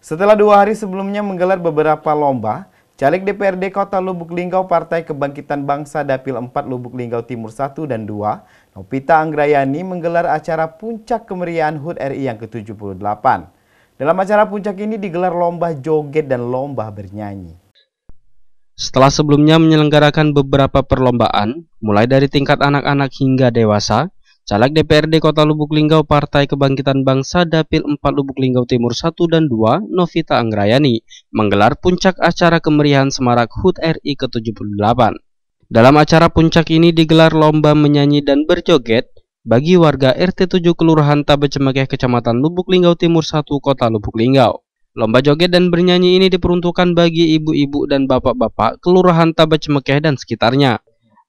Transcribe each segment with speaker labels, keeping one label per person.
Speaker 1: Setelah 2 hari sebelumnya menggelar beberapa lomba, Caleg DPRD Kota Lubuk Linggau Partai Kebangkitan Bangsa Dapil 4 Lubuk Linggau Timur 1 dan 2, Novita Anggrayani menggelar acara Puncak Kemeriahan HUT RI yang ke-78. Dalam acara puncak ini digelar lomba joget dan lomba bernyanyi.
Speaker 2: Setelah sebelumnya menyelenggarakan beberapa perlombaan, mulai dari tingkat anak-anak hingga dewasa, Caleg DPRD Kota Lubuk Linggau Partai Kebangkitan Bangsa Dapil 4 Lubuk Linggau Timur 1 dan 2, Novita Anggrayani, menggelar puncak acara kemeriahan semarak HUT RI ke-78. Dalam acara puncak ini digelar lomba menyanyi dan berjoget bagi warga RT 7 Kelurahan Tabecemekeh Kecamatan Lubuk Linggau Timur 1 Kota Lubuk Linggau. Lomba joget dan bernyanyi ini diperuntukkan bagi ibu-ibu dan bapak-bapak Kelurahan Tabecemekeh dan sekitarnya.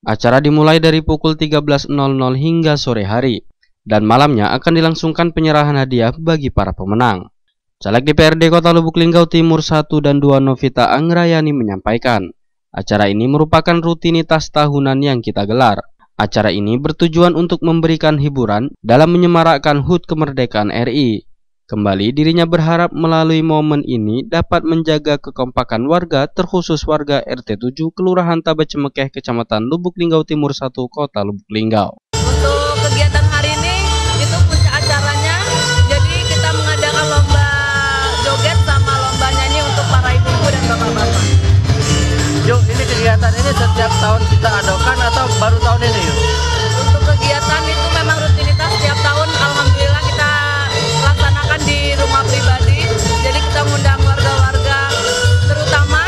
Speaker 2: Acara dimulai dari pukul 13.00 hingga sore hari, dan malamnya akan dilangsungkan penyerahan hadiah bagi para pemenang. Caleg DPRD Kota Lubuk Linggau Timur 1 dan 2 Novita Anggrayani menyampaikan, acara ini merupakan rutinitas tahunan yang kita gelar. Acara ini bertujuan untuk memberikan hiburan dalam menyemarakkan HUT kemerdekaan RI. Kembali dirinya berharap melalui momen ini dapat menjaga kekompakan warga terkhusus warga RT 7 Kelurahan Tabecemekeh Kecamatan Lubuk Linggau Timur 1 Kota Lubuk Linggau.
Speaker 3: Untuk kegiatan hari ini itu puncak acaranya, jadi kita mengadakan lomba joget sama lomba nyanyi untuk para ibu-ibu dan bapak-bapak.
Speaker 4: Yuk, ini kegiatan ini setiap tahun kita adakan atau baru tahun ini yuk?
Speaker 3: Untuk kegiatan itu memang rutinitas setiap tahun, alhamdulillah kita laksanakan di rumah pribadi. Jadi kita mengundang warga-warga terutama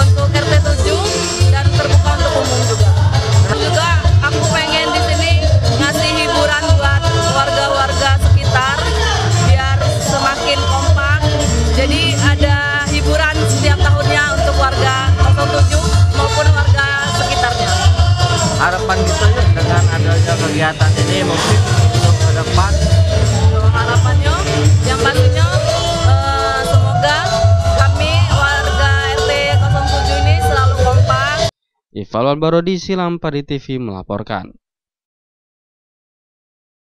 Speaker 3: untuk RT 7 dan terbuka untuk umum juga. Juga aku pengen di sini ngasih hiburan buat warga-warga sekitar biar semakin kompak. Jadi ada hiburan setiap tahunnya untuk warga 07 maupun warga sekitarnya.
Speaker 4: Harapan kita yuk dengan adanya kegiatan ini mungkin untuk ke depan.
Speaker 3: Harapannya yang pastinya semoga kami warga RT 07 ini selalu kompak.
Speaker 2: Ivalwan Barodi, Silampari TV melaporkan.